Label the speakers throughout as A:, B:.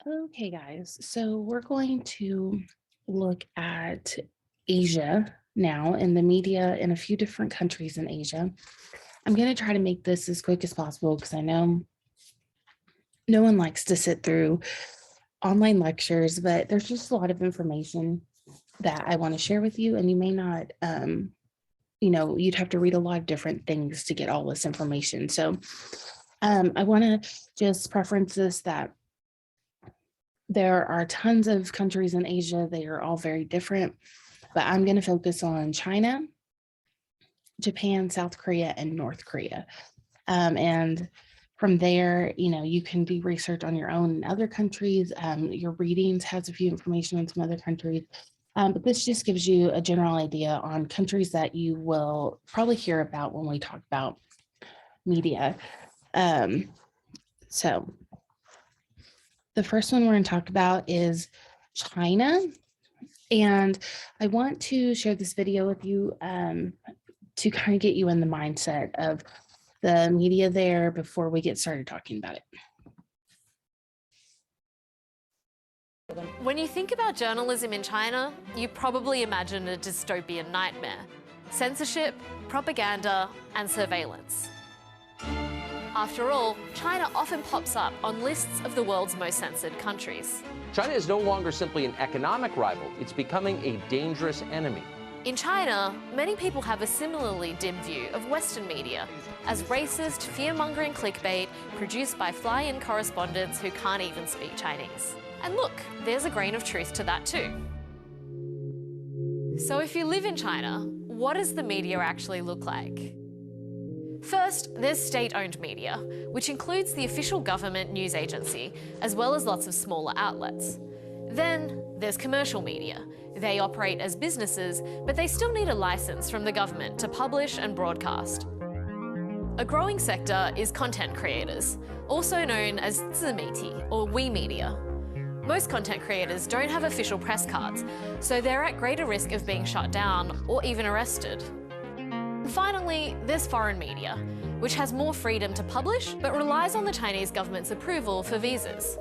A: Okay, guys, so we're going to look at Asia now and the media in a few different countries in Asia. I'm going to try to make this as quick as possible because I know no one likes to sit through online lectures, but there's just a lot of information that I want to share with you, and you may not, you'd have to read a lot of different things to get all this information. So I want to just preference this that there are tons of countries in Asia. They are all very different, but I'm going to focus on China, Japan, South Korea, and North Korea. And from there, you can do research on your own in other countries. Your readings has a few information on some other countries. But this just gives you a general idea on countries that you will probably hear about when we talk about media. So the first one we're going to talk about is China. And I want to share this video with you to kind of get you in the mindset of the media there before we get started talking about it.
B: When you think about journalism in China, you probably imagine a dystopian nightmare. Censorship, propaganda, and surveillance. After all, China often pops up on lists of the world's most censored countries.
C: China is no longer simply an economic rival, it's becoming a dangerous enemy.
B: In China, many people have a similarly dim view of Western media as racist, fear-mongering clickbait produced by fly-in correspondents who can't even speak Chinese. And look, there's a grain of truth to that too. So if you live in China, what does the media actually look like? First, there's state-owned media, which includes the official government news agency, as well as lots of smaller outlets. Then there's commercial media. They operate as businesses, but they still need a license from the government to publish and broadcast. A growing sector is content creators, also known as 自媒体 or we media. Most content creators don't have official press cards, so they're at greater risk of being shut down or even arrested. Finally, there's foreign media, which has more freedom to publish but relies on the Chinese government's approval for visas.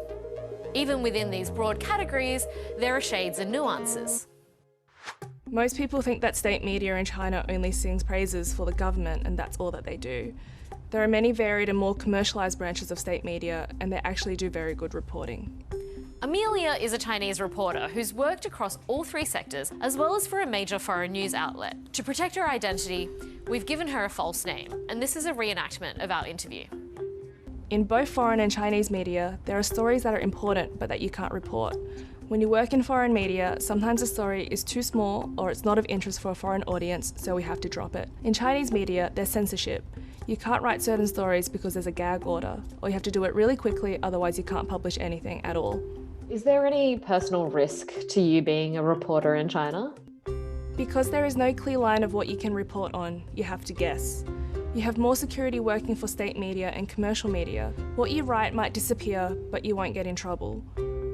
B: Even within these broad categories, there are shades and nuances.
D: Most people think that state media in China only sings praises for the government and that's all that they do. There are many varied and more commercialised branches of state media and they actually do very good reporting.
B: Amelia is a Chinese reporter who's worked across all three sectors as well as for a major foreign news outlet. To protect her identity, we've given her a false name, and this is a reenactment of our interview.
D: In both foreign and Chinese media, there are stories that are important but that you can't report. When you work in foreign media, sometimes a story is too small or it's not of interest for a foreign audience, so we have to drop it. In Chinese media, there's censorship. You can't write certain stories because there's a gag order, or you have to do it really quickly, otherwise you can't publish anything at all.
E: Is there any personal risk to you being a reporter in China?
D: Because there is no clear line of what you can report on, you have to guess. You have more security working for state media and commercial media. What you write might disappear, but you won't get in trouble.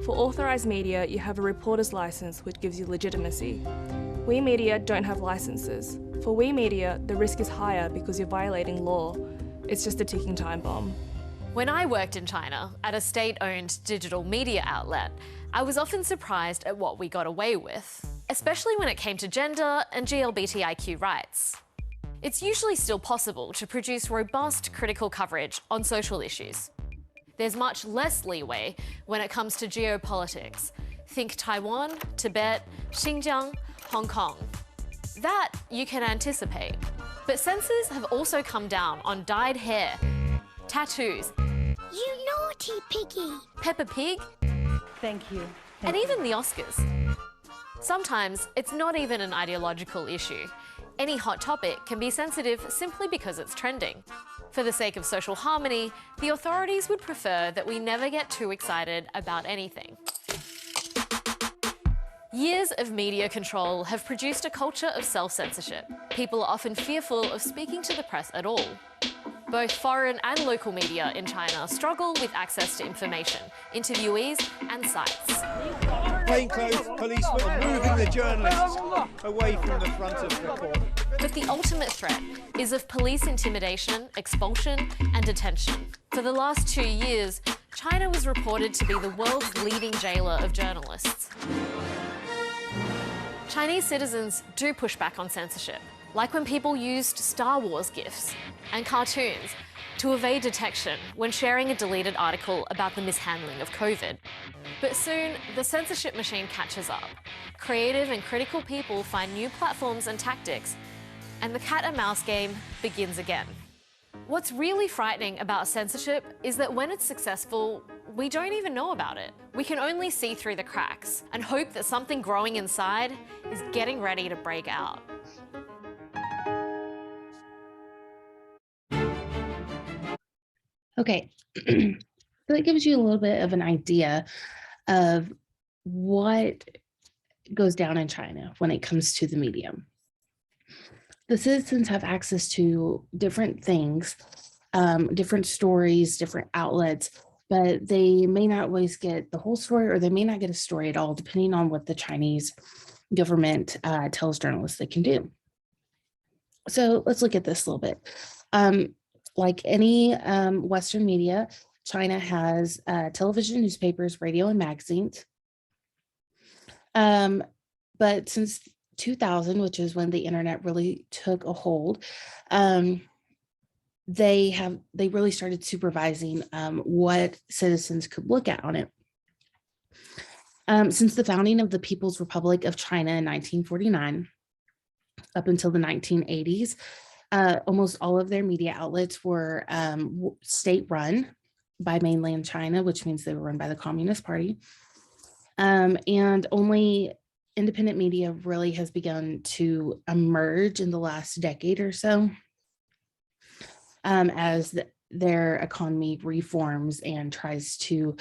D: For authorised media, you have a reporter's licence, which gives you legitimacy. We media don't have licences. For we media, the risk is higher because you're violating law. It's just a ticking time bomb.
B: When I worked in China at a state-owned digital media outlet, I was often surprised at what we got away with, especially when it came to gender and GLBTIQ rights. It's usually still possible to produce robust critical coverage on social issues. There's much less leeway when it comes to geopolitics. Think Taiwan, Tibet, Xinjiang, Hong Kong. That you can anticipate. But censors have also come down on dyed hair, tattoos,
F: You naughty piggy!
B: Peppa Pig,
G: Thank you.
B: and even the Oscars. Sometimes it's not even an ideological issue. Any hot topic can be sensitive simply because it's trending. For the sake of social harmony, the authorities would prefer that we never get too excited about anything. Years of media control have produced a culture of self-censorship. People are often fearful of speaking to the press at all. Both foreign and local media in China struggle with access to information, interviewees and sites.
H: Plainclothes policemen are moving the journalists away from the front of the court.
B: But the ultimate threat is of police intimidation, expulsion and detention. For the last 2 years, China was reported to be the world's leading jailer of journalists. Chinese citizens do push back on censorship, like when people used Star Wars GIFs and cartoons to evade detection when sharing a deleted article about the mishandling of COVID. But soon, the censorship machine catches up. Creative and critical people find new platforms and tactics, and the cat and mouse game begins again. What's really frightening about censorship is that when it's successful, we don't even know about it. We can only see through the cracks and hope that something growing inside is getting ready to break out.
A: Okay, so that gives you a little bit of an idea of what goes down in China when it comes to the media. The citizens have access to different things, different stories, different outlets, but they may not always get the whole story, or they may not get a story at all, depending on what the Chinese government tells journalists they can do. So let's look at this a little bit. Like any Western media, China has television, newspapers, radio, and magazines. But since 2000, which is when the internet really took a hold, they really started supervising what citizens could look at on it. Since the founding of the People's Republic of China in 1949, up until the 1980s, almost all of their media outlets were state-run by mainland China, which means they were run by the Communist Party. And only independent media really has begun to emerge in the last decade or so, as their economy reforms and tries to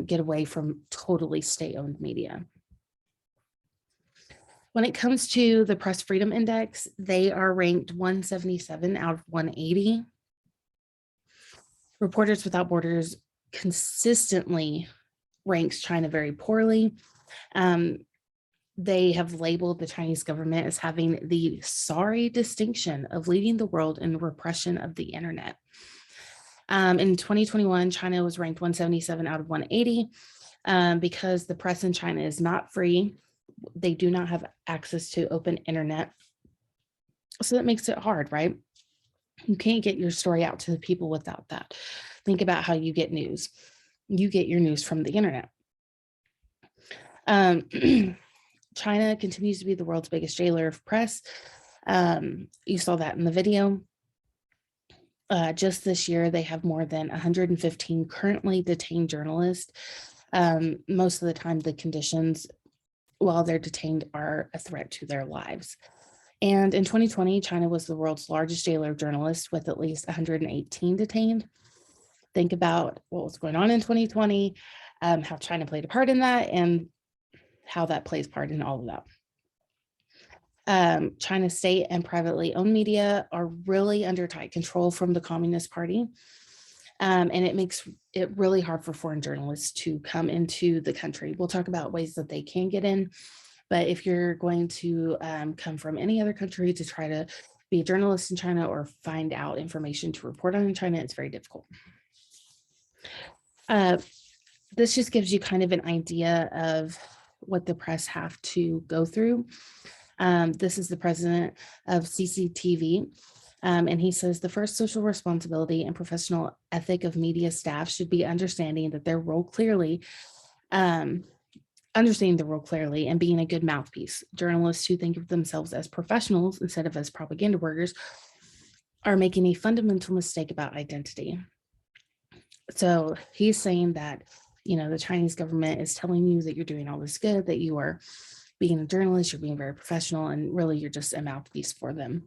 A: get away from totally state-owned media. When it comes to the Press Freedom Index, they are ranked 177 out of 180. Reporters Without Borders consistently ranks China very poorly. They have labeled the Chinese government as having the sorry distinction of leading the world in repression of the internet. In 2021, China was ranked 177 out of 180 because the press in China is not free. They do not have access to open internet. So that makes it hard, right? You can't get your story out to the people without that. Think about how you get news. You get your news from the internet. China continues to be the world's biggest jailer of press. You saw that in the video. Just this year, they have more than 115 currently detained journalists. Most of the time, the conditions while they're detained are a threat to their lives. And in 2020, China was the world's largest jailer of journalists with at least 118 detained. Think about what was going on in 2020, how China played a part in that, and how that plays part in all of that. China's state and privately owned media are really under tight control from the Communist Party. And it makes it really hard for foreign journalists to come into the country. We'll talk about ways that they can get in, but if you're going to come from any other country to try to be a journalist in China or find out information to report on in China, it's very difficult. This just gives you kind of an idea of what the press have to go through. This is the president of CCTV. And he says the first social responsibility and professional ethic of media staff should be understanding their role clearly and being a good mouthpiece. Journalists who think of themselves as professionals instead of as propaganda workers are making a fundamental mistake about identity. So he's saying that, the Chinese government is telling you that you're doing all this good, that you are being a journalist, you're being very professional, and really you're just a mouthpiece for them.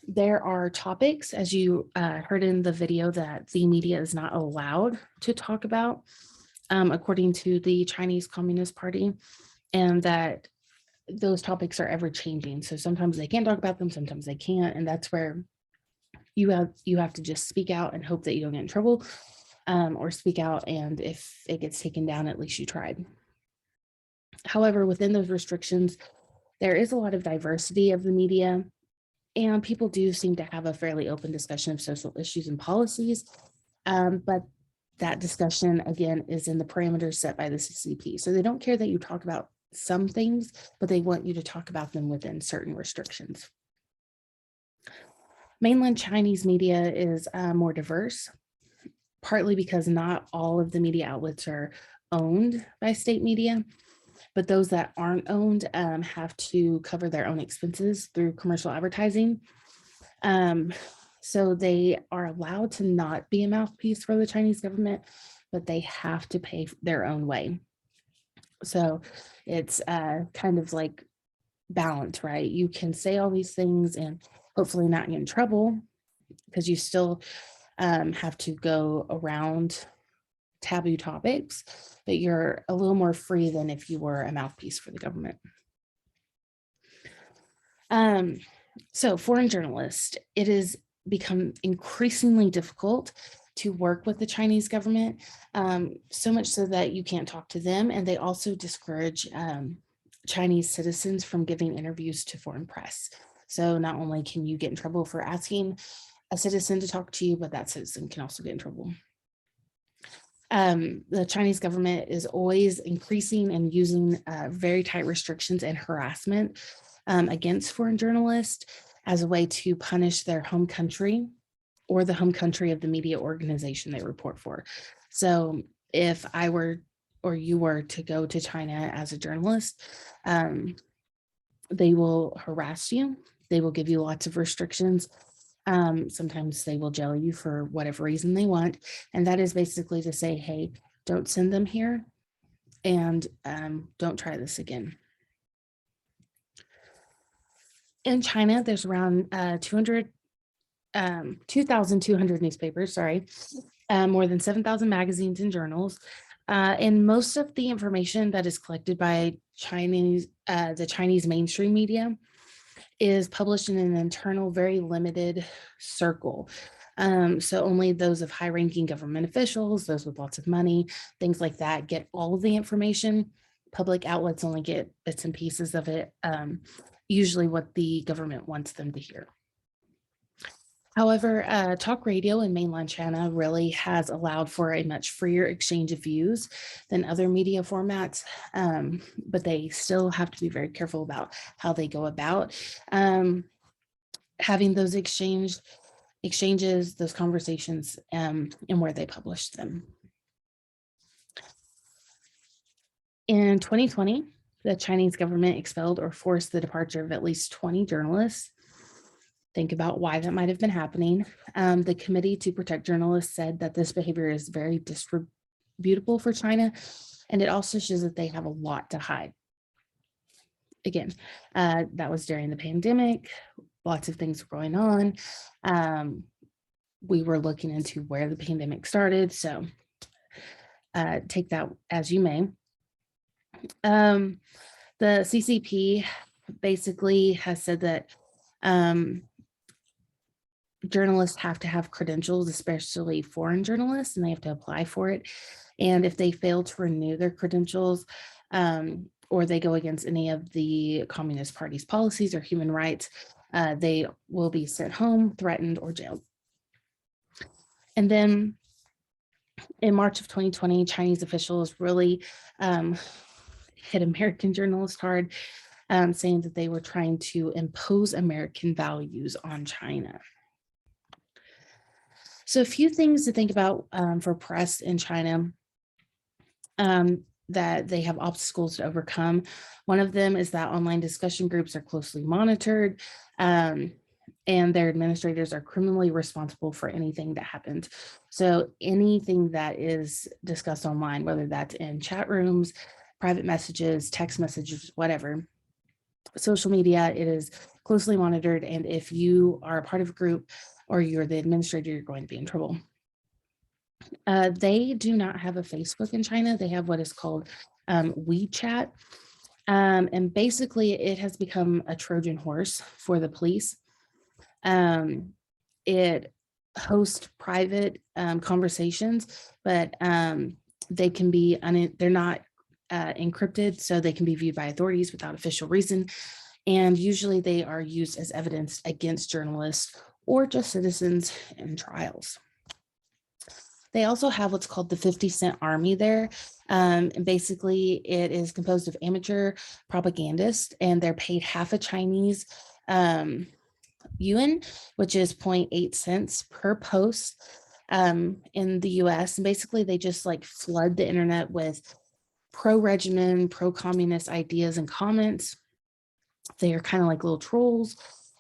A: There are topics, as you heard in the video, that the media is not allowed to talk about, according to the Chinese Communist Party, and that those topics are ever changing. So sometimes they can talk about them, sometimes they can't, and that's where you have to just speak out and hope that you don't get in trouble, or speak out, and if it gets taken down, at least you tried. However, within those restrictions, there is a lot of diversity of the media. And people do seem to have a fairly open discussion of social issues and policies. But that discussion, again, is in the parameters set by the CCP. So they don't care that you talk about some things, but they want you to talk about them within certain restrictions. Mainland Chinese media is more diverse, partly because not all of the media outlets are owned by state media, but those that aren't owned have to cover their own expenses through commercial advertising. So they are allowed to not be a mouthpiece for the Chinese government, but they have to pay their own way. So it's kind of like balance, right? You can say all these things and hopefully not get in trouble, because you still have to go around taboo topics, but you're a little more free than if you were a mouthpiece for the government. So foreign journalists, it has become increasingly difficult to work with the Chinese government, so much so that you can't talk to them. And they also discourage Chinese citizens from giving interviews to foreign press. So not only can you get in trouble for asking a citizen to talk to you, but that citizen can also get in trouble. The Chinese government is always increasing and using very tight restrictions and harassment against foreign journalists as a way to punish their home country or the home country of the media organization they report for. So if I were, or you were to go to China as a journalist, they will harass you. They will give you lots of restrictions. Sometimes they will jail you for whatever reason they want. And that is basically to say, hey, don't send them here and don't try this again. In China, there's around 2,200 newspapers, more than 7,000 magazines and journals. And most of the information that is collected by the Chinese mainstream media is published in an internal, very limited circle. So only those of high-ranking government officials, those with lots of money, things like that, get all of the information. Public outlets only get bits and pieces of it, usually what the government wants them to hear. However, talk radio in mainland China really has allowed for a much freer exchange of views than other media formats, but they still have to be very careful about how they go about having those exchanges, those conversations, and where they publish them. In 2020, the Chinese government expelled or forced the departure of at least 20 journalists. Think about why that might have been happening. The Committee to Protect Journalists said that this behavior is very disreputable for China, and it also shows that they have a lot to hide. Again, that was during the pandemic. Lots of things were going on. We were looking into where the pandemic started, so take that as you may. The CCP basically has said that journalists have to have credentials, especially foreign journalists, and they have to apply for it. And if they fail to renew their credentials, or they go against any of the Communist Party's policies or human rights, they will be sent home, threatened, or jailed. And then in March of 2020, Chinese officials really hit American journalists hard, saying that they were trying to impose American values on China. So a few things to think about for press in China, that they have obstacles to overcome. One of them is that online discussion groups are closely monitored, and their administrators are criminally responsible for anything that happens. So anything that is discussed online, whether that's in chat rooms, private messages, text messages, whatever, social media, it is closely monitored. And if you are a part of a group or you're the administrator, you're going to be in trouble. They do not have a Facebook in China. They have what is called WeChat. And basically it has become a Trojan horse for the police. It hosts private conversations, but they can be, they're not encrypted, so they can be viewed by authorities without official reason. And usually they are used as evidence against journalists or just citizens in trials. They also have what's called the 50 Cent Army there. And basically, it is composed of amateur propagandists, and they're paid half a Chinese yuan, which is 0.8 cents per post in the US. And basically, they just like flood the internet with pro-regimen, pro-communist ideas and comments. They are kind of like little trolls.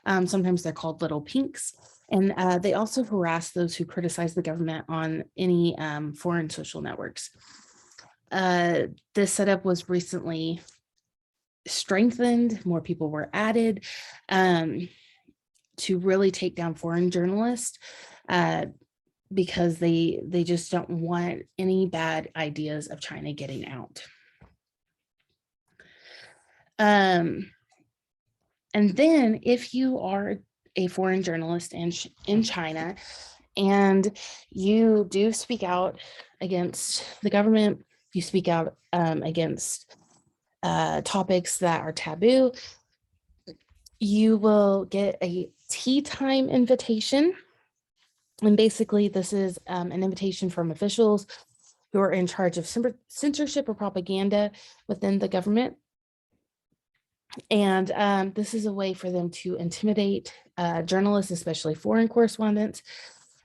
A: Sometimes they're called little pinks. And they also harass those who criticize the government on any foreign social networks. This setup was recently strengthened. More people were added to really take down foreign journalists because they just don't want any bad ideas of China getting out. And then if you are a foreign journalist in China and you do speak out against the government, you speak out against topics that are taboo, you will get a tea time invitation. And basically this is an invitation from officials who are in charge of censorship or propaganda within the government. And this is a way for them to intimidate journalists, especially foreign correspondents,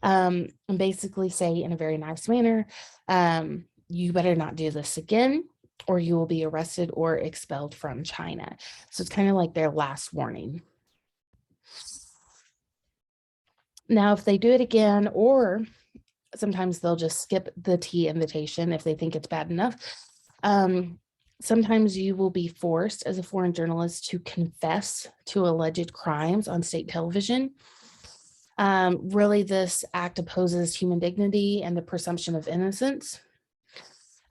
A: and basically say in a very nice manner, you better not do this again, or you will be arrested or expelled from China. So it's kind of like their last warning. Now, if they do it again, or sometimes they'll just skip the tea invitation if they think it's bad enough. Sometimes you will be forced as a foreign journalist to confess to alleged crimes on state television. Really, this act opposes human dignity and the presumption of innocence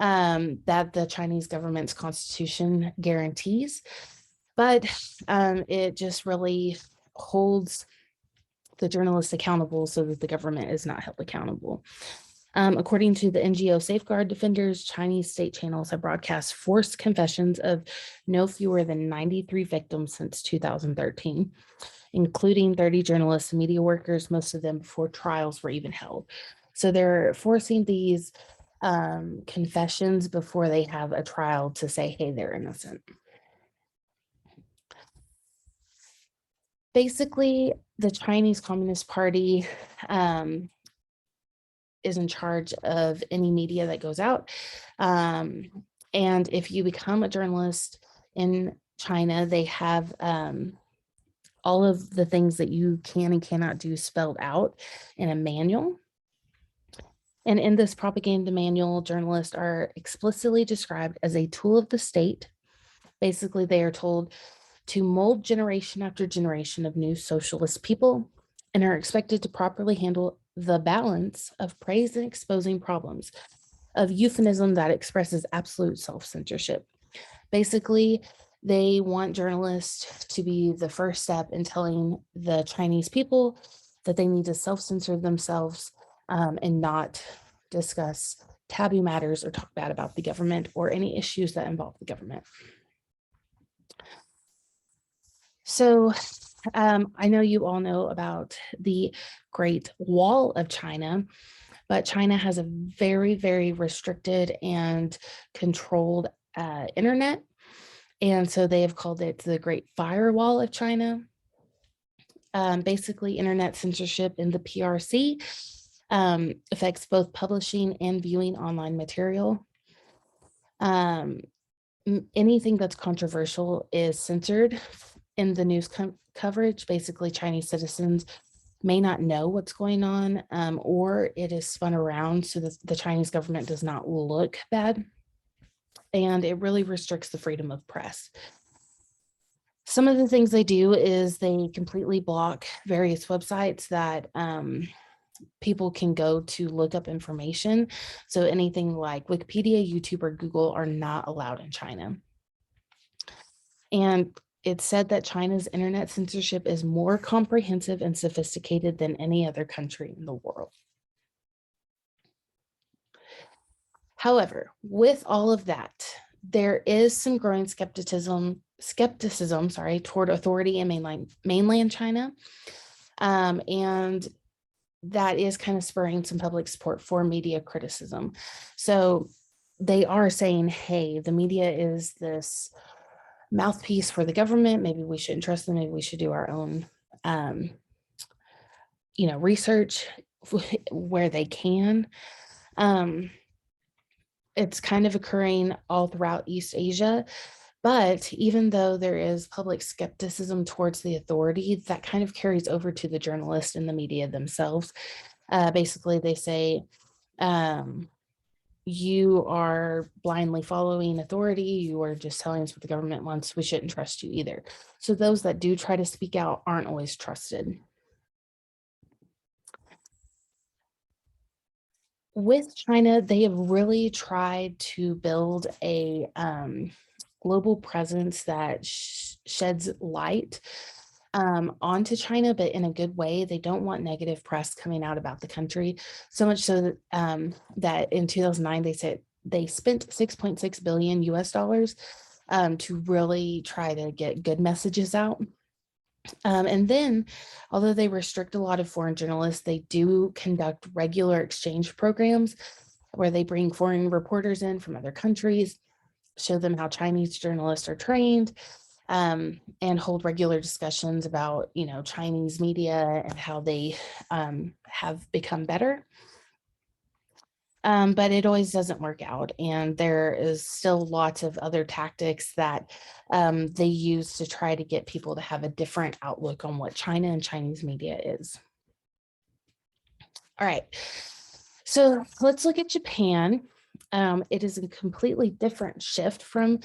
A: that the Chinese government's constitution guarantees. But it just really holds the journalists accountable so that the government is not held accountable. According to the NGO Safeguard Defenders, Chinese state channels have broadcast forced confessions of no fewer than 93 victims since 2013, including 30 journalists and media workers, most of them before trials were even held. So they're forcing these confessions before they have a trial to say, hey, they're innocent. Basically, the Chinese Communist Party is in charge of any media that goes out. And if you become a journalist in China, they have all of the things that you can and cannot do spelled out in a manual. And in this propaganda manual, journalists are explicitly described as a tool of the state. Basically, they are told to mold generation after generation of new socialist people and are expected to properly handle the balance of praise and exposing problems, of euphemism that expresses absolute self-censorship. Basically, they want journalists to be the first step in telling the Chinese people that they need to self-censor themselves and not discuss taboo matters or talk bad about the government or any issues that involve the government. So I know you all know about the Great Wall of China, but China has a very, very restricted and controlled internet. And so they have called it the Great Firewall of China. Basically, internet censorship in the PRC affects both publishing and viewing online material. Anything that's controversial is censored in the news coverage. Basically, Chinese citizens may not know what's going on, or it is spun around so that the Chinese government does not look bad. And it really restricts the freedom of press. Some of the things they do is they completely block various websites that people can go to look up information. So anything like Wikipedia, YouTube, or Google are not allowed in China. And it's said that China's internet censorship is more comprehensive and sophisticated than any other country in the world. However, with all of that, there is some growing skepticism, toward authority in mainland China. And that is kind of spurring some public support for media criticism. So they are saying, hey, the media is this mouthpiece for the government. Maybe we shouldn't trust them. Maybe we should do our own, research where they can. It's kind of occurring all throughout East Asia. But even though there is public skepticism towards the authority, that kind of carries over to the journalists and the media themselves. Basically, they say, you are blindly following authority. You are just telling us what the government wants. We shouldn't trust you either. So those that do try to speak out aren't always trusted. With China, they have really tried to build a global presence that sheds light onto China, but in a good way. They don't want negative press coming out about the country, so much so that, that in 2009, they said they spent $6.6 billion US to really try to get good messages out. And then, although they restrict a lot of foreign journalists, they do conduct regular exchange programs where they bring foreign reporters in from other countries, show them how Chinese journalists are trained, and hold regular discussions about, Chinese media and how they have become better. But it always doesn't work out. And there is still lots of other tactics that they use to try to get people to have a different outlook on what China and Chinese media is. All right, so let's look at Japan. It is a completely different shift from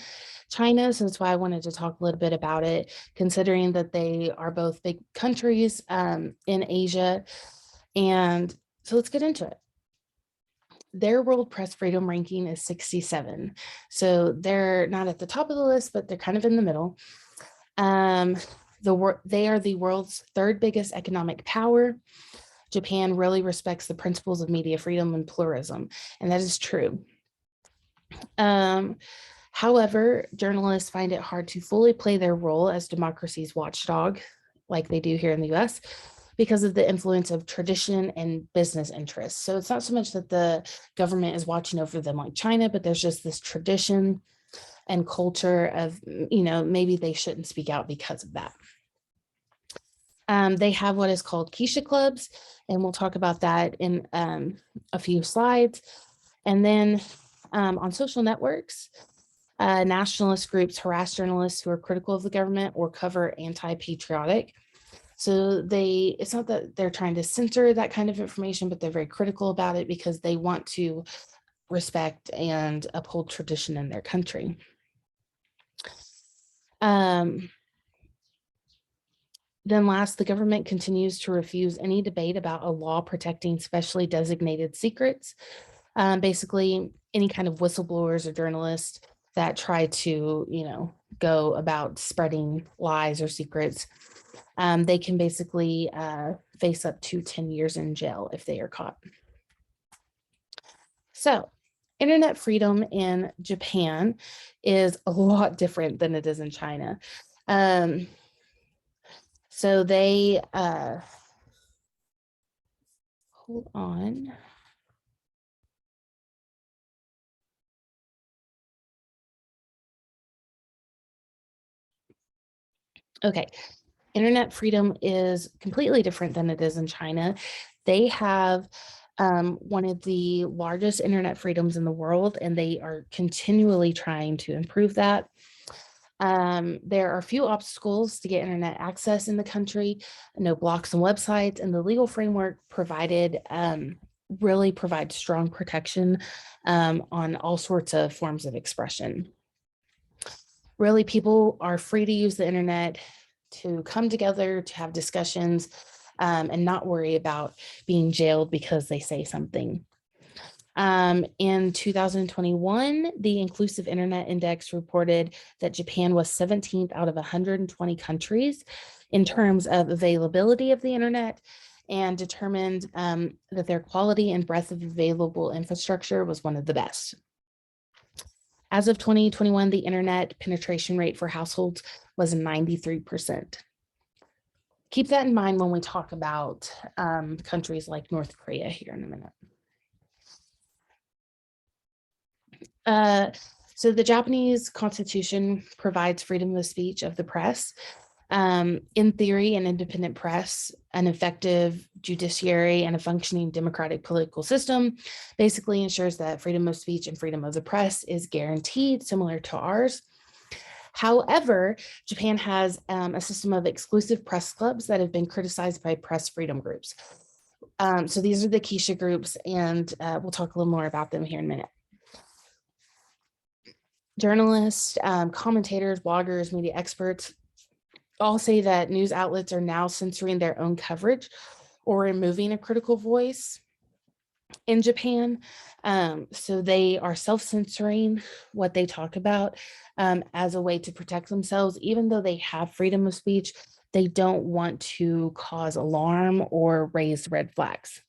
A: China, so that's why I wanted to talk a little bit about it, considering that they are both big countries in Asia. And so let's get into it. Their World Press Freedom ranking is 67. So they're not at the top of the list, but they're kind of in the middle. They are the world's third biggest economic power. Japan really respects the principles of media freedom and pluralism, and that is true. However, journalists find it hard to fully play their role as democracy's watchdog, like they do here in the US, because of the influence of tradition and business interests. So it's not so much that the government is watching over them like China, but there's just this tradition and culture of, maybe they shouldn't speak out because of that. They have what is called Keisha clubs, and we'll talk about that in a few slides. And then on social networks, nationalist groups harass journalists who are critical of the government or cover anti-patriotic. So it's not that they're trying to censor that kind of information, but they're very critical about it because they want to respect and uphold tradition in their country. Then last, the government continues to refuse any debate about a law protecting specially designated secrets. Basically, any kind of whistleblowers or journalists that try to, go about spreading lies or secrets, they can basically face up to 10 years in jail if they are caught. So, internet freedom in Japan is a lot different than it is in China. So they, hold on. Okay, internet freedom is completely different than it is in China. They have one of the largest internet freedoms in the world, and they are continually trying to improve that. There are few obstacles to get internet access in the country, no blocks on websites, and the legal framework provided really provides strong protection on all sorts of forms of expression. Really, people are free to use the internet to come together, to have discussions, and not worry about being jailed because they say something. In 2021, the Inclusive Internet Index reported that Japan was 17th out of 120 countries in terms of availability of the internet, and determined that their quality and breadth of available infrastructure was one of the best. As of 2021, the internet penetration rate for households was 93%. Keep that in mind when we talk about countries like North Korea here in a minute. So the Japanese Constitution provides freedom of speech of the press. In theory, an independent press, an effective judiciary, and a functioning democratic political system basically ensures that freedom of speech and freedom of the press is guaranteed, similar to ours. However, Japan has a system of exclusive press clubs that have been criticized by press freedom groups. So these are the Keisha groups, and we'll talk a little more about them here in a minute. Journalists, commentators, bloggers, media experts all say that news outlets are now censoring their own coverage or removing a critical voice in Japan. So they are self-censoring what they talk about as a way to protect themselves. Even though they have freedom of speech, they don't want to cause alarm or raise red flags.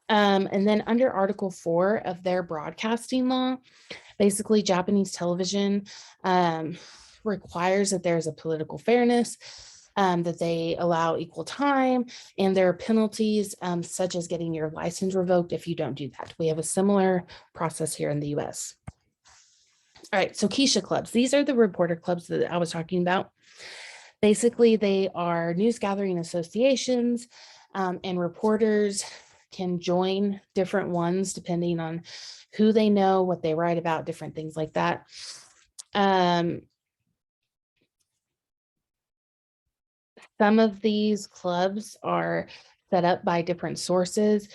A: And then under Article 4 of their broadcasting law, basically Japanese television requires that there's a political fairness, that they allow equal time, and there are penalties such as getting your license revoked if you don't do that. We have a similar process here in the US. All right, so Keisha clubs. These are the reporter clubs that I was talking about. Basically, they are news gathering associations, and reporters can join different ones depending on who they know, what they write about, different things like that. Some of these clubs are set up by different sources.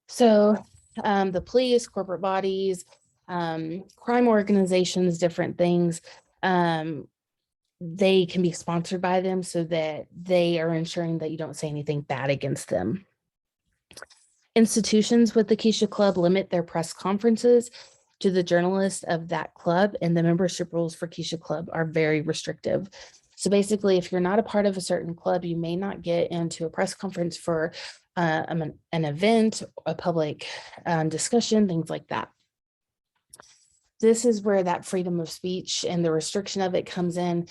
A: So the police, corporate bodies, crime organizations, different things, they can be sponsored by them so that they are ensuring that you don't say anything bad against them. Institutions with the Keisha Club limit their press conferences to the journalists of that club, and the membership rules for Keisha Club are very restrictive. So basically, if you're not a part of a certain club, you may not get into a press conference for an event, a public discussion, things like that. This is where that freedom of speech and the restriction of it comes in,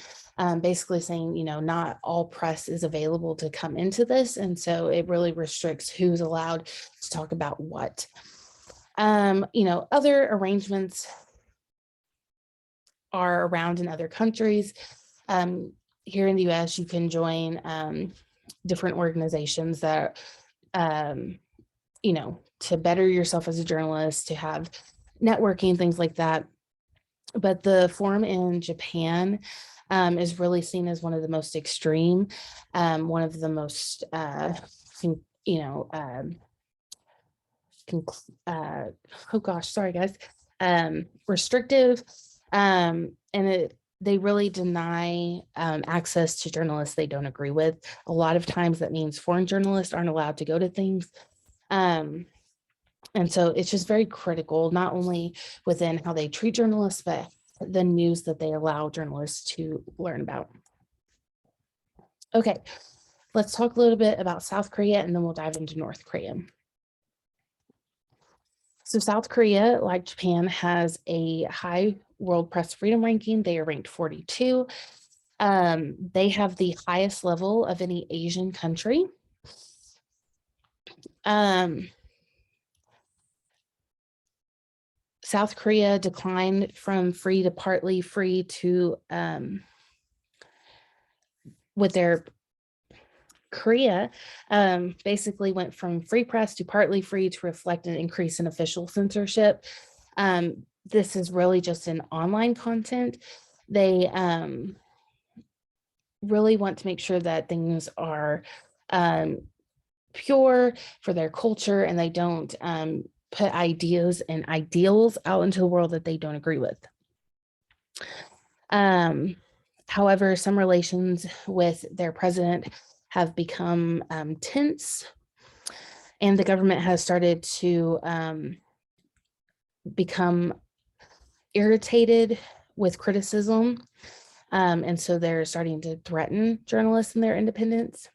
A: basically saying, you know, not all press is available to come into this. And so it really restricts who's allowed to talk about what. You know, other arrangements are around in other countries. Here in the US, you can join different organizations that, you know, to better yourself as a journalist, to have networking, things like that. But the form in Japan is really seen as one of the most extreme, one of the most, you know, oh gosh, sorry guys, restrictive, and they really deny access to journalists they don't agree with. A lot of times that means foreign journalists aren't allowed to go to things. And so it's just very critical, not only within how they treat journalists, but the news that they allow journalists to learn about. Okay, let's talk a little bit about South Korea, and then we'll dive into North Korea. So South Korea, like Japan, has a high World Press Freedom ranking. They are ranked 42. They have the highest level of any Asian country. South Korea declined from free to partly free to, with their Korea, basically went from free press to partly free to reflect an increase in official censorship. This is really just in online content. They really want to make sure that things are pure for their culture, and they don't put ideas and ideals out into the world that they don't agree with. However, some relations with their president have become tense, and the government has started to become irritated with criticism. And so they're starting to threaten journalists and their independence.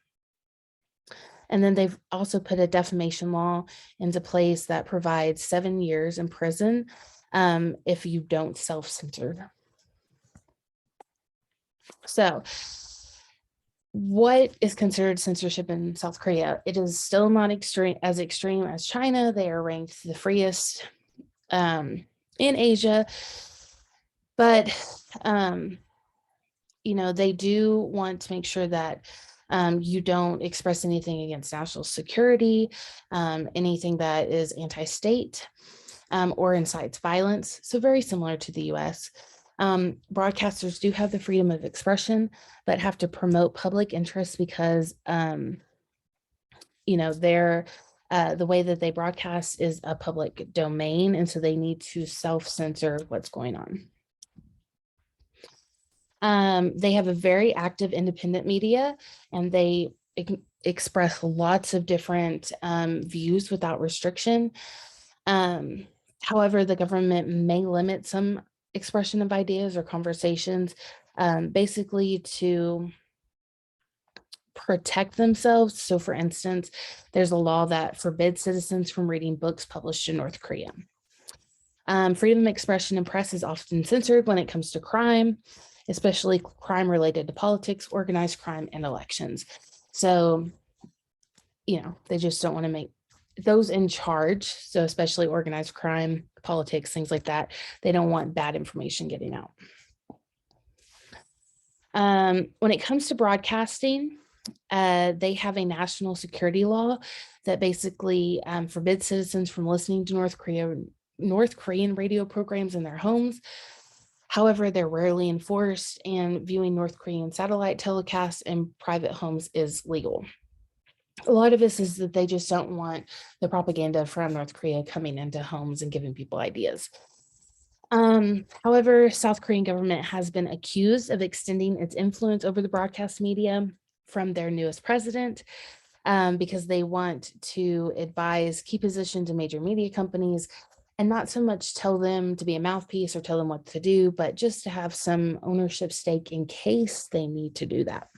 A: And then they've also put a defamation law into place that provides 7 years in prison if you don't self-censor. So what is considered censorship in South Korea? It is still not extreme as China. They are ranked the freest in Asia, but they do want to make sure that you don't express anything against national security, anything that is anti-state, or incites violence. So very similar to the US. Broadcasters do have the freedom of expression, but have to promote public interest because, they're the way that they broadcast is a public domain. And so they need to self-censor what's going on. They have a very active independent media, and they express lots of different views without restriction. However, the government may limit some expression of ideas or conversations, basically to protect themselves. So for instance, there's a law that forbids citizens from reading books published in North Korea. Freedom of expression in press is often censored when it comes to crime, especially crime related to politics, organized crime, and elections. So, they just don't want to make those in charge. So especially organized crime, politics, things like that. They don't want bad information getting out. When it comes to broadcasting, they have a national security law that basically forbids citizens from listening to North Korean radio programs in their homes. However, they're rarely enforced, and viewing North Korean satellite telecasts in private homes is legal. A lot of this is that they just don't want the propaganda from North Korea coming into homes and giving people ideas. However, South Korean government has been accused of extending its influence over the broadcast media from their newest president, because they want to advise key positions in major media companies and not so much tell them to be a mouthpiece or tell them what to do, but just to have some ownership stake in case they need to do that.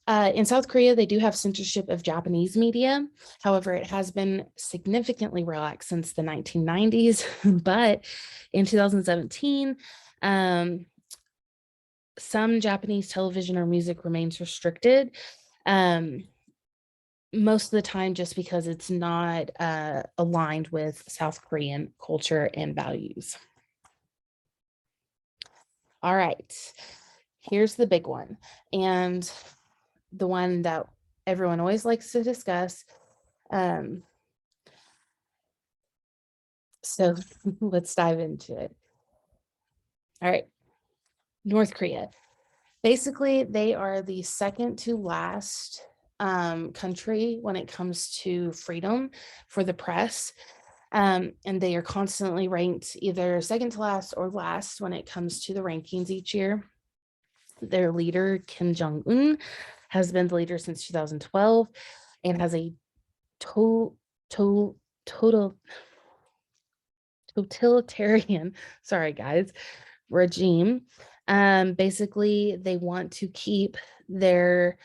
A: In South Korea, they do have censorship of Japanese media. However, it has been significantly relaxed since the 1990s, but in 2017, some Japanese television or music remains restricted, most of the time just because it's not aligned with South Korean culture and values. All right, here's the big one, and the one that everyone always likes to discuss. So let's dive into it. All right, North Korea. Basically, they are the second to last country when it comes to freedom for the press. And they are constantly ranked either second to last or last when it comes to the rankings each year. Their leader, Kim Jong-un, has been the leader since 2012 and has a totalitarian, sorry guys, regime. Basically, they want to keep their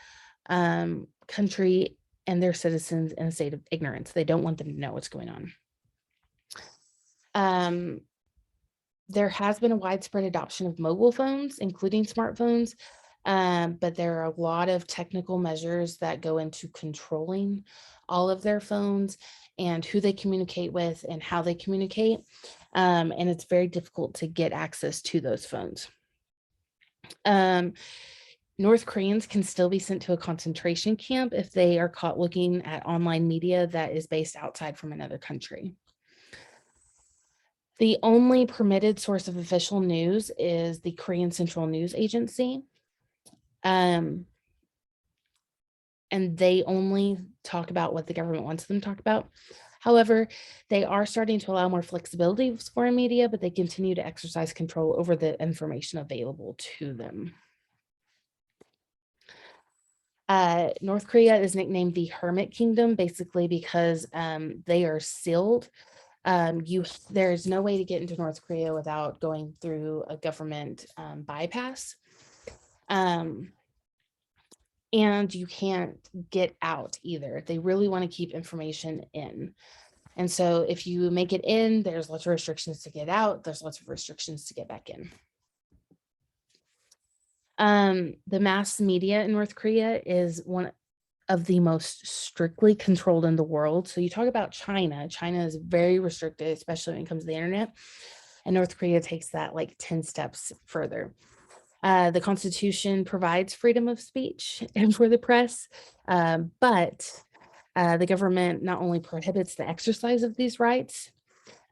A: country and their citizens in a state of ignorance. They don't want them to know what's going on. There has been a widespread adoption of mobile phones, including smartphones, but there are a lot of technical measures that go into controlling all of their phones and who they communicate with and how they communicate. And it's very difficult to get access to those phones. North Koreans can still be sent to a concentration camp if they are caught looking at online media that is based outside from another country. The only permitted source of official news is the Korean Central News Agency. And they only talk about what the government wants them to talk about. However, they are starting to allow more flexibility with foreign media, but they continue to exercise control over the information available to them. North Korea is nicknamed the Hermit Kingdom, basically because they are sealed. There's no way to get into North Korea without going through a government bypass. And you can't get out either. They really want to keep information in. And so if you make it in, there's lots of restrictions to get out. There's lots of restrictions to get back in. The mass media in North Korea is one of the most strictly controlled in the world. So you talk about China. China is very restricted, especially when it comes to the internet. And North Korea takes that like 10 steps further. The Constitution provides freedom of speech and for the press, but the government not only prohibits the exercise of these rights,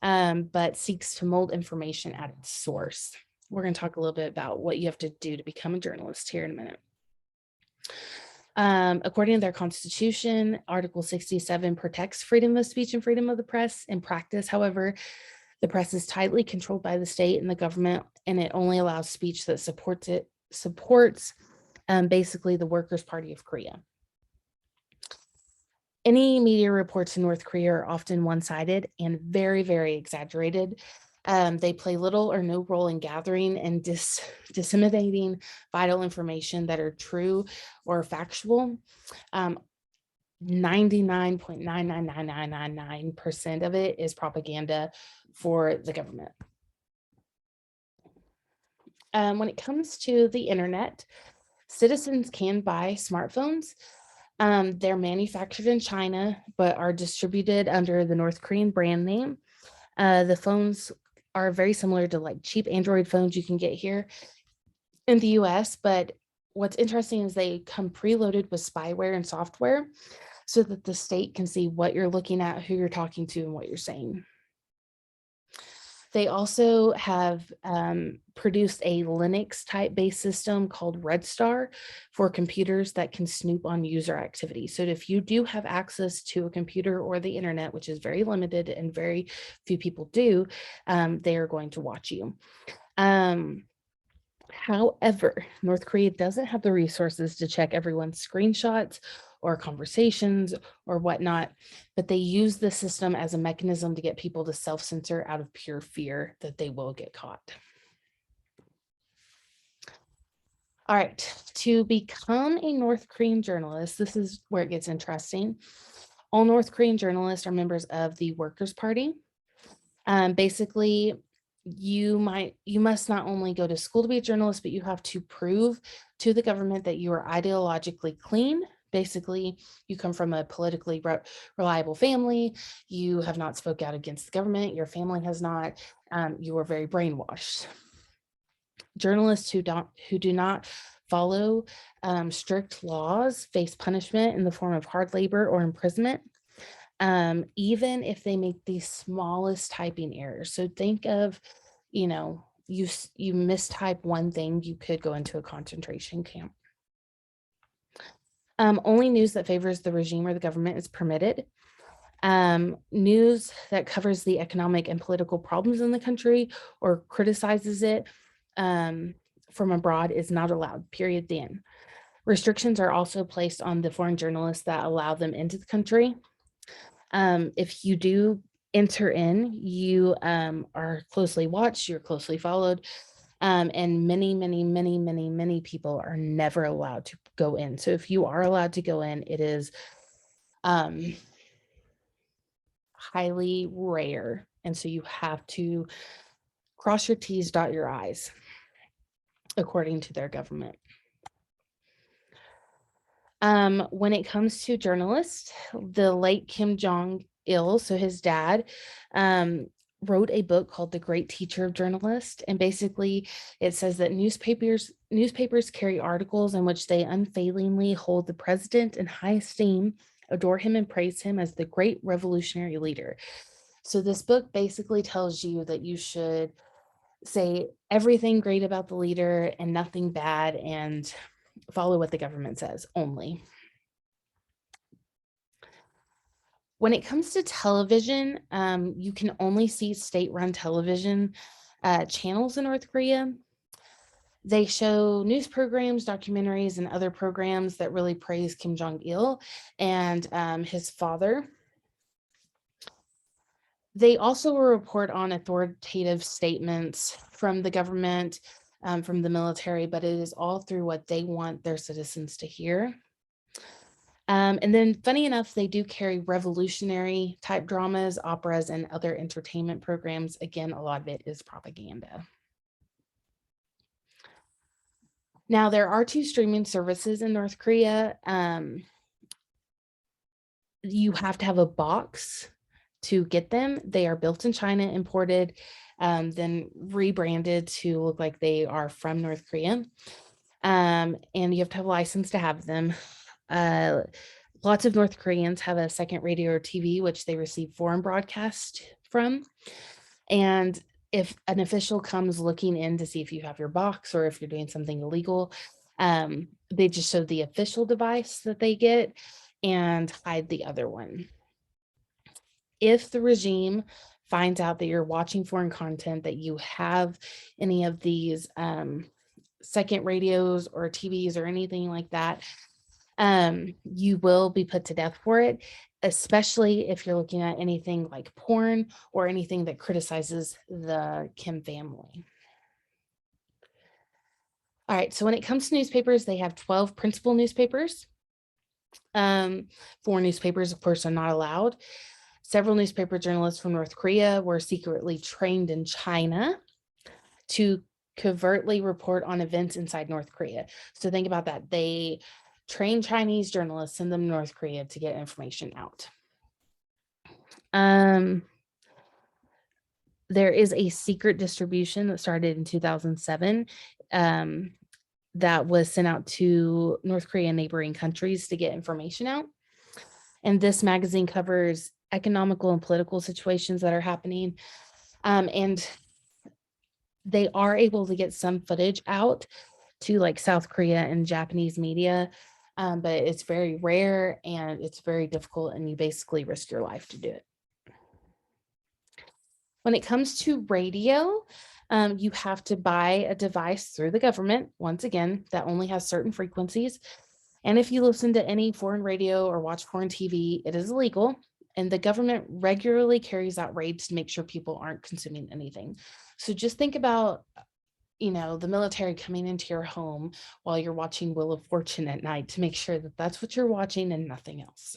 A: but seeks to mold information at its source. We're going to talk a little bit about what you have to do to become a journalist here in a minute. According to their constitution, Article 67 protects freedom of speech and freedom of the press. In practice, however, the press is tightly controlled by the state and the government, and it only allows speech that supports basically the Workers' Party of Korea. Any media reports in North Korea are often one-sided and very, very exaggerated. They play little or no role in gathering and disseminating vital information that are true or factual. 99.999999% of it is propaganda for the government. When it comes to the internet, citizens can buy smartphones. They're manufactured in China, but are distributed under the North Korean brand name. The phones are very similar to like cheap Android phones you can get here in the US, but what's interesting is they come preloaded with spyware and software so that the state can see what you're looking at, who you're talking to, and what you're saying. They also have produced a Linux type based system called Red Star for computers that can snoop on user activity. So if you do have access to a computer or the internet, which is very limited and very few people do, they are going to watch you. However, North Korea doesn't have the resources to check everyone's screenshots or conversations or whatnot, but they use the system as a mechanism to get people to self-censor out of pure fear that they will get caught. All right, to become a North Korean journalist, this is where it gets interesting. All North Korean journalists are members of the Workers' Party. Basically, you must not only go to school to be a journalist, but you have to prove to the government that you are ideologically clean. Basically, you come from a politically reliable family. You have not spoke out against the government. Your family has not. You are very brainwashed. Journalists who do not follow strict laws face punishment in the form of hard labor or imprisonment, even if they make the smallest typing errors. So think of, you mistype one thing, you could go into a concentration camp. Only news that favors the regime or the government is permitted. News that covers the economic and political problems in the country or criticizes it from abroad is not allowed, period, the end. Restrictions are also placed on the foreign journalists that allow them into the country. If you do enter in, you are closely watched, you're closely followed. And many people are never allowed to go in. So if you are allowed to go in, it is highly rare. And so you have to cross your T's, dot your I's, according to their government. When it comes to journalists, the late Kim Jong-il, so his dad, wrote a book called The Great Teacher of Journalists. And basically it says that newspapers carry articles in which they unfailingly hold the president in high esteem, adore him, and praise him as the great revolutionary leader. So this book basically tells you that you should say everything great about the leader and nothing bad, and follow what the government says only. When it comes to television, you can only see state-run television channels in North Korea. They show news programs, documentaries, and other programs that really praise Kim Jong-il and his father. They also will report on authoritative statements from the government, from the military, but it is all through what they want their citizens to hear. And then funny enough, they do carry revolutionary type dramas, operas, and other entertainment programs. Again, a lot of it is propaganda. Now, there are 2 streaming services in North Korea. You have to have a box to get them. They are built in China, imported, then rebranded to look like they are from North Korea. And you have to have a license to have them. Lots of North Koreans have a second radio or TV, which they receive foreign broadcast from. And if an official comes looking in to see if you have your box or if you're doing something illegal, they just show the official device that they get and hide the other one. If the regime finds out that you're watching foreign content, that you have any of these second radios or TVs or anything like that, you will be put to death for it, especially if you're looking at anything like porn or anything that criticizes the Kim family. All right, so when it comes to newspapers, they have 12 principal newspapers. 4 newspapers, of course, are not allowed. Several newspaper journalists from North Korea were secretly trained in China to covertly report on events inside North Korea. So think about that. They train Chinese journalists, send them to North Korea to get information out. There is a secret distribution that started in 2007 that was sent out to North Korea and neighboring countries to get information out. And this magazine covers economical and political situations that are happening. And they are able to get some footage out to like South Korea and Japanese media, but it's very rare and it's very difficult, and you basically risk your life to do it. When it comes to radio, you have to buy a device through the government, once again, that only has certain frequencies. And if you listen to any foreign radio or watch foreign TV, it is illegal. And the government regularly carries out raids to make sure people aren't consuming anything. So just think about, the military coming into your home while you're watching Wheel of Fortune at night to make sure that that's what you're watching and nothing else.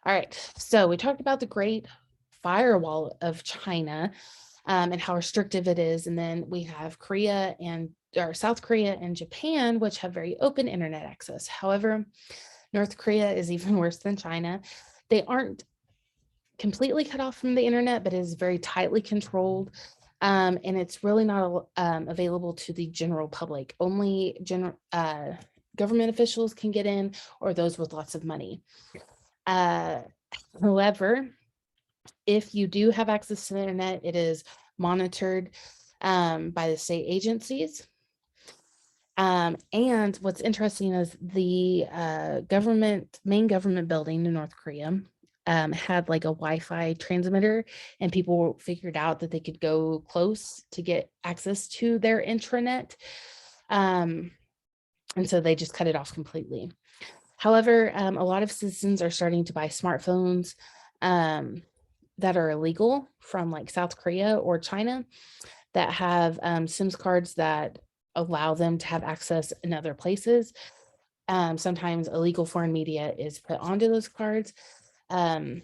A: All right, so we talked about the Great Firewall of China and how restrictive it is. And then we have South Korea and Japan, which have very open internet access. However, North Korea is even worse than China. They aren't completely cut off from the internet, but it is very tightly controlled. And it's really not available to the general public. Only government officials can get in, or those with lots of money. However, if you do have access to the internet, it is monitored by the state agencies. And what's interesting is the main government building in North Korea had like a Wi-Fi transmitter, and people figured out that they could go close to get access to their intranet. And so they just cut it off completely. However, a lot of citizens are starting to buy smartphones that are illegal from like South Korea or China that have SIM cards that allow them to have access in other places. Sometimes illegal foreign media is put onto those cards. And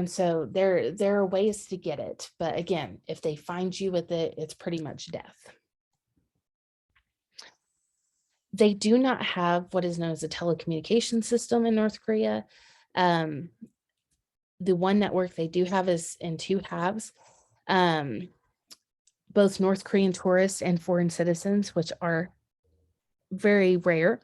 A: so there are ways to get it. But again, if they find you with it, it's pretty much death. They do not have what is known as a telecommunication system in North Korea. The one network they do have is in 2 halves. Both North Korean tourists and foreign citizens, which are very rare,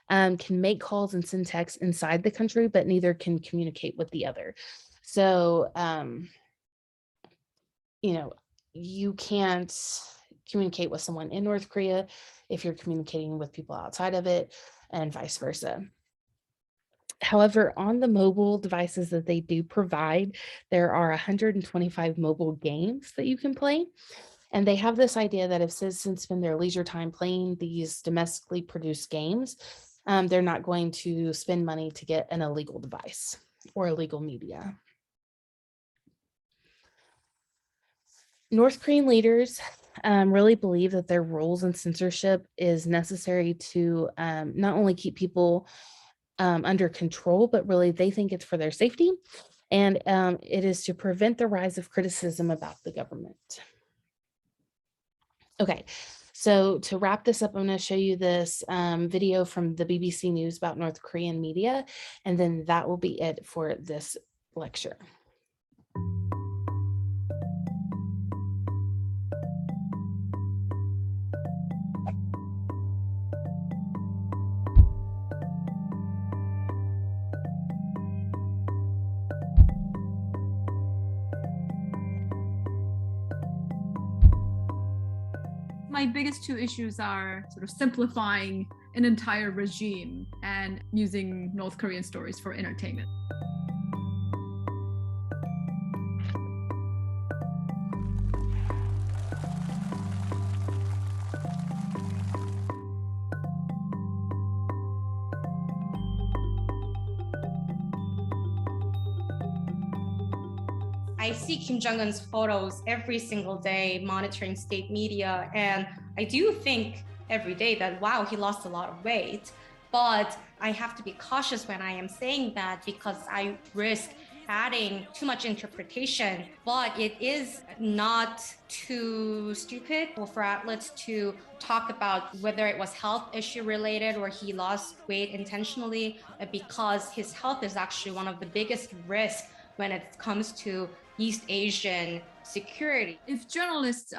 A: can make calls and send texts inside the country, but neither can communicate with the other. So, you can't communicate with someone in North Korea if you're communicating with people outside of it, and vice versa. However, on the mobile devices that they do provide, there are 125 mobile games that you can play. And they have this idea that if citizens spend their leisure time playing these domestically produced games, they're not going to spend money to get an illegal device or illegal media. North Korean leaders really believe that their rules and censorship is necessary to not only keep people under control, but really they think it's for their safety. And it is to prevent the rise of criticism about the government. Okay, so to wrap this up, I'm going to show you this video from the BBC News about North Korean media, and then that will be it for this lecture.
G: My biggest two issues are sort of simplifying an entire regime and using North Korean stories for entertainment.
I: I see Kim Jong-un's photos every single day, monitoring state media, and I do think every day that, wow, he lost a lot of weight. But I have to be cautious when I am saying that because I risk adding too much interpretation. But it is not too stupid for outlets to talk about whether it was health issue related or he lost weight intentionally, because his health is actually one of the biggest risks when it comes to East Asian security.
G: If journalists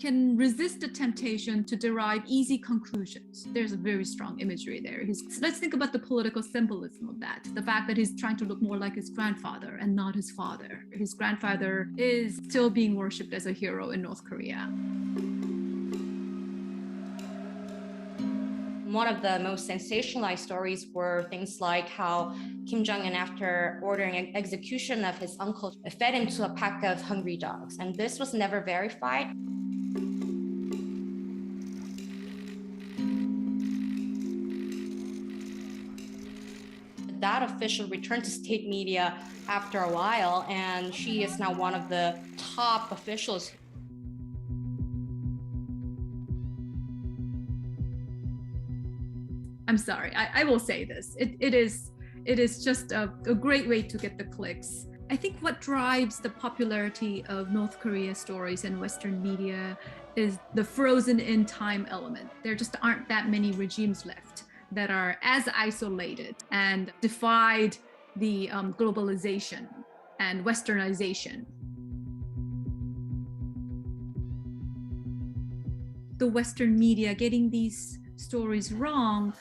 G: can resist the temptation to derive easy conclusions, there's a very strong imagery there. Let's think about the political symbolism of that. The fact that he's trying to look more like his grandfather and not his father. His grandfather is still being worshipped as a hero in North Korea.
I: One of the most sensationalized stories were things like how Kim Jong-un, after ordering an execution of his uncle, fed him to a pack of hungry dogs. And this was never verified. That official returned to state media after a while, and she is now one of the top officials.
G: I'm sorry, I will say this. It is just a great way to get the clicks. I think what drives the popularity of North Korea stories in Western media is the frozen in time element. There just aren't that many regimes left that are as isolated and defied the globalization and westernization. The Western media getting these stories wrong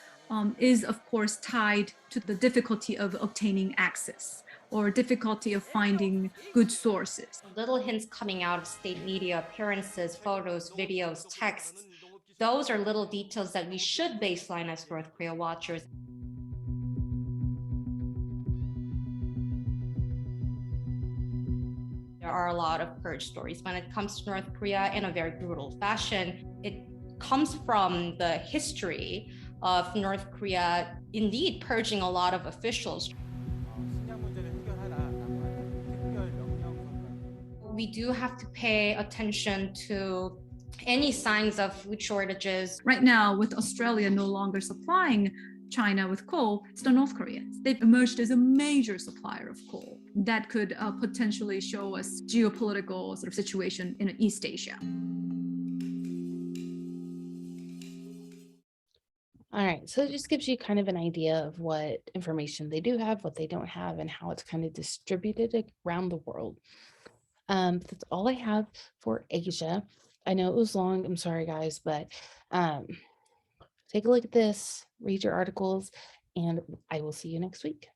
G: is of course tied to the difficulty of obtaining access or difficulty of finding good sources.
I: Little hints coming out of state media, appearances, photos, videos, texts, those are little details that we should baseline as North Korea watchers. There are a lot of purge stories when it comes to North Korea in a very brutal fashion. It comes from the history of North Korea indeed purging a lot of officials. We do have to pay attention to any signs of food shortages.
G: Right now, with Australia no longer supplying China with coal, it's the North Koreans. They've emerged as a major supplier of coal. That could potentially show us geopolitical sort of situation in East Asia.
A: All right, so it just gives you kind of an idea of what information they do have, what they don't have, and how it's kind of distributed around the world. That's all I have for Asia. I know it was long, I'm sorry guys, but take a look at this, read your articles, and I will see you next week.